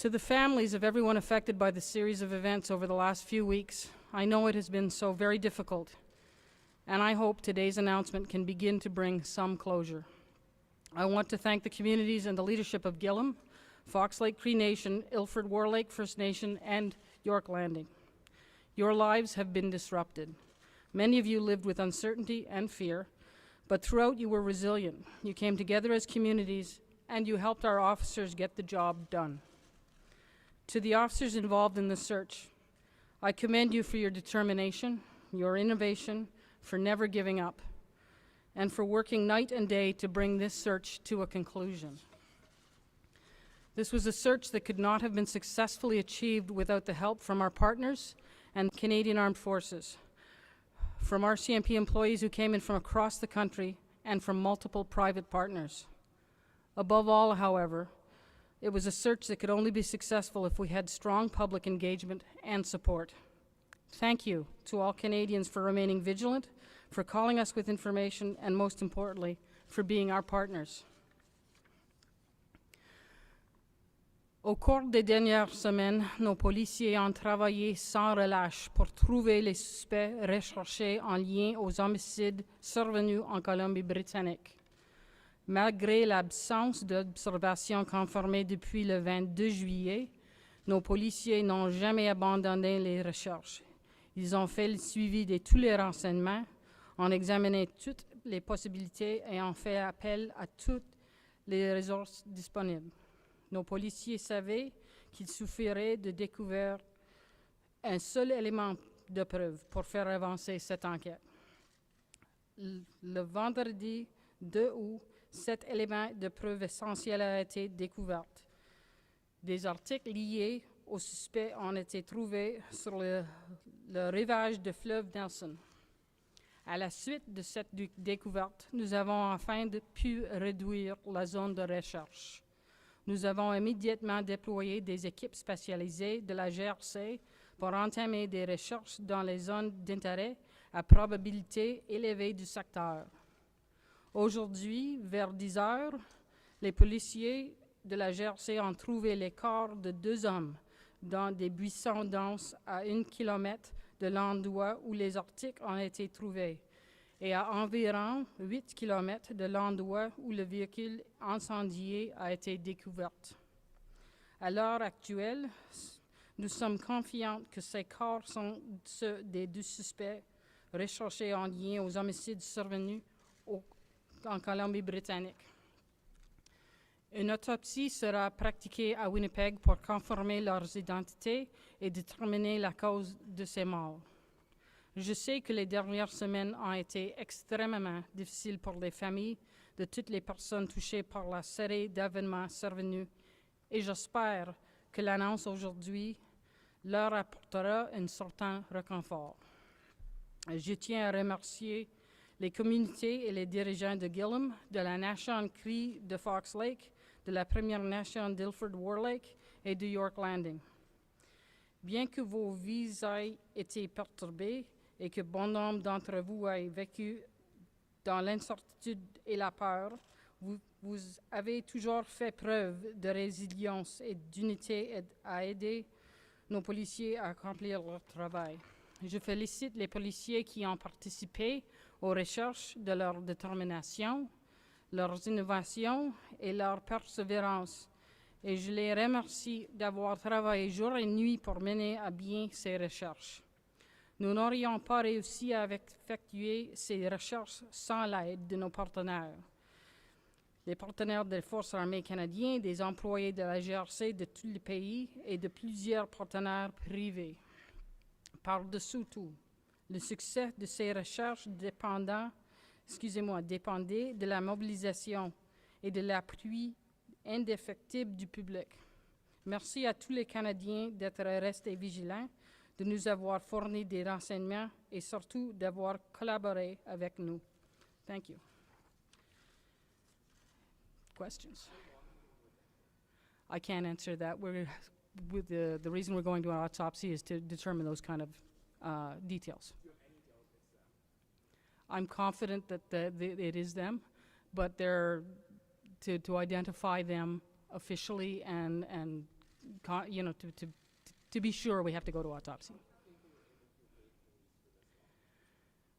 To the families of everyone affected by the series of events over the last few weeks, I know it has been so very difficult, and I hope today's announcement can begin to bring some closure. I want to thank the communities and the leadership of Gillam, Fox Lake Cree Nation, Ilford War Lake First Nation, and York Landing. Your lives have been disrupted. Many of you lived with uncertainty and fear, but throughout you were resilient. You came together as communities, and you helped our officers get the job done. To the officers involved in the search, I commend you for your determination, your innovation, for never giving up, and for working night and day to bring this search to a conclusion. This was a search that could not have been successfully achieved without the help from our partners and Canadian Armed Forces, from RCMP employees who came in from across the country, and from multiple private partners. Above all, however, it was a search that could only be successful if we had strong public engagement and support. Thank you to all Canadians for remaining vigilant, for calling us with information, and most importantly, for being our partners. Au cours des dernières semaines, nos policiers ont travaillé sans relâche pour trouver les suspects recherchés en lien aux homicides survenus en Colombie-Britannique. Malgré l'absence d'observation confirmée depuis le 22 juillet, nos policiers n'ont jamais abandonné les recherches. Ils ont fait le suivi de tous les renseignements, ont examiné toutes les possibilités et ont fait appel à toutes les ressources disponibles. Nos policiers savaient qu'il suffirait de découvrir un seul élément de preuve pour faire avancer cette enquête. Le vendredi 2 août, cet élément de preuve essentiel a été découvert. Des articles liés au suspect ont été trouvés sur le rivage du fleuve Nelson. À la suite de cette découverte, nous avons enfin pu réduire la zone de recherche. Nous avons immédiatement déployé des équipes spécialisées de la GRC pour entamer des recherches dans les zones d'intérêt à probabilité élevée du secteur. Aujourd'hui, vers 10 heures, les policiers de la GRC ont trouvé les corps de 2 hommes dans des buissons denses à 1 kilomètre de l'endroit où les articles ont été trouvés et à environ 8 kilomètres de l'endroit où le véhicule incendié a été découvert. À l'heure actuelle, nous sommes confiants que ces corps sont ceux des 2 suspects recherchés en lien aux homicides survenus en Colombie-Britannique. Une autopsie sera pratiquée à Winnipeg pour confirmer leurs identités et déterminer la cause de ces morts. Je sais que les dernières semaines ont été extrêmement difficiles pour les familles de toutes les personnes touchées par la série d'événements survenus et j'espère que l'annonce aujourd'hui leur apportera un certain réconfort. Je tiens à remercier les communautés et les dirigeants de Gillam, de la Nation Cree de Fox Lake, de la Première Nation d'Ilford War Lake et de York Landing. Bien que vos vies aient été perturbées et que bon nombre d'entre vous aient vécu dans l'incertitude et la peur, vous avez toujours fait preuve de résilience et d'unité à aider nos policiers à accomplir leur travail. Je félicite les policiers qui ont participé aux recherches de leur détermination, leurs innovations et leur persévérance. Et je les remercie d'avoir travaillé jour et nuit pour mener à bien ces recherches. Nous n'aurions pas réussi à effectuer ces recherches sans l'aide de nos partenaires. Les partenaires des Forces armées canadiennes, des employés de la GRC de tous les pays et de plusieurs partenaires privés. Par-dessous tout, le succès de ces recherches dépendait de la mobilisation et de l'appui indéfectible du public. Merci à tous les Canadiens d'être restés vigilants, de nous avoir fourni des renseignements et surtout d'avoir collaboré avec nous. Thank you. Questions? I can't answer that. The reason we're going to an autopsy is to determine those kind of details. I'm confident that it is them, but to identify them officially and to be sure, we have to go to autopsy.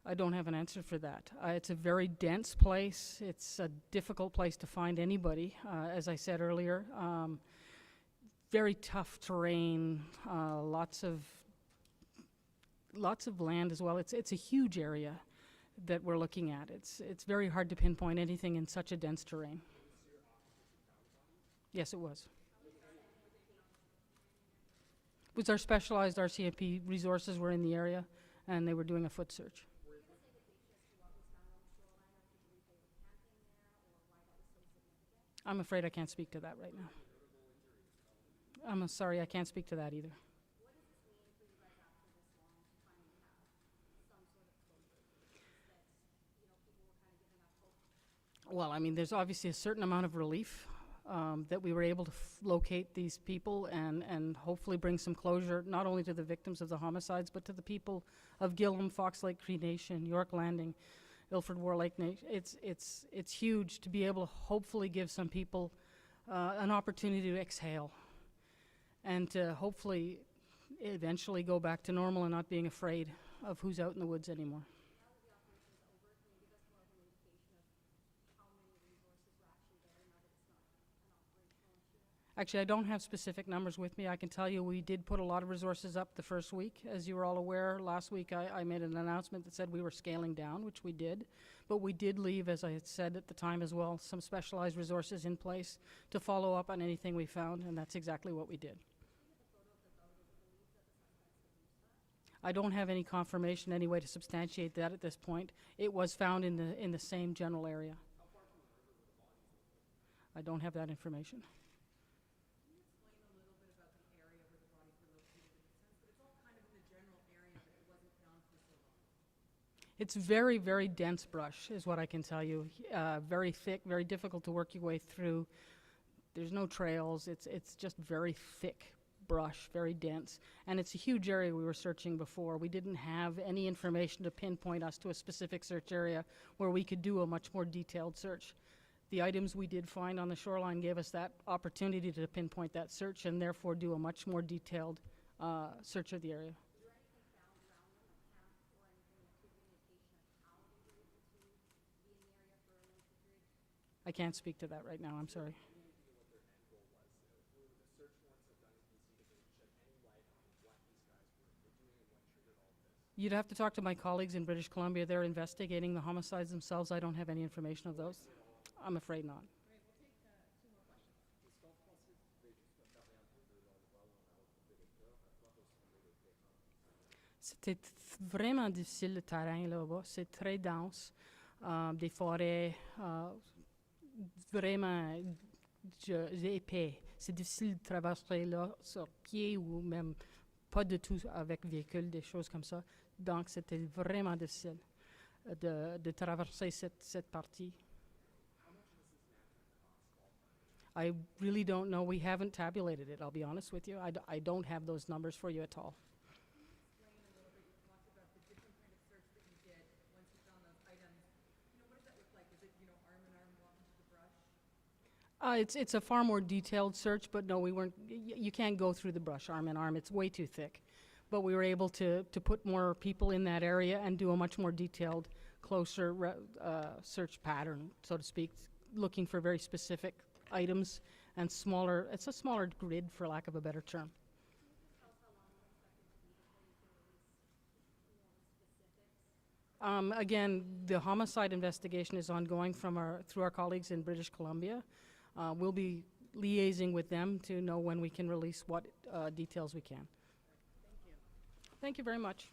I don't have an answer for that. It's a very dense place. It's a difficult place to find anybody, as I said earlier. Very tough terrain, lots of land as well. It's a huge area that we're looking at. It's very hard to pinpoint anything in such a dense terrain. Yes, it was. It was our specialized RCMP resources were in the area, and they were doing a foot search. I'm afraid I can't speak to that right now. I'm sorry, I can't speak to that either. Well, I mean, there's obviously a certain amount of relief that we were able to locate these people and hopefully bring some closure, not only to the victims of the homicides, but to the people of Gillam, Fox Lake Cree Nation, York Landing, Ilford War Lake Nation. It's huge to be able to hopefully give some people an opportunity to exhale and to hopefully eventually go back to normal and not being afraid of who's out in the woods anymore. Actually, I don't have specific numbers with me. I can tell you we did put a lot of resources up the first week. As you were all aware, last week I made an announcement that said we were scaling down, which we did. But we did leave, as I had said at the time as well, some specialized resources in place to follow up on anything we found, and that's exactly what we did. I don't have any confirmation, any way to substantiate that at this point. It was found in the same general area. I don't have that information. It's very, very dense brush is what I can tell you. Very thick, very difficult to work your way through. There's no trails. It's just very thick brush, very dense. And it's a huge area we were searching before. We didn't have any information to pinpoint us to a specific search area where we could do a much more detailed search. The items we did find on the shoreline gave us that opportunity to pinpoint that search and therefore do a much more detailed search of the area. I can't speak to that right now, I'm sorry. You'd have to talk to my colleagues in British Columbia. They're investigating the homicides themselves. I don't have any information of those. I'm afraid not. C'était vraiment difficile le terrain là-bas. C'est très dense. Des forêts vraiment épais. C'est difficile de traverser là sur pied ou même pas du tout avec véhicule, des choses comme ça. Donc, c'était vraiment difficile de traverser cette partie. I really don't know. We haven't tabulated it, I'll be honest with you. I don't have those numbers for you at all. It's a far more detailed search, but no, we weren't. You can't go through the brush arm in arm. It's way too thick. But we were able to put more people in that area and do a much more detailed, closer search pattern, so to speak, looking for very specific items and smaller. It's a smaller grid, for lack of a better term. Again, the homicide investigation is ongoing through our colleagues in British Columbia. We'll be liaising with them to know when we can release what details we can. Thank you very much.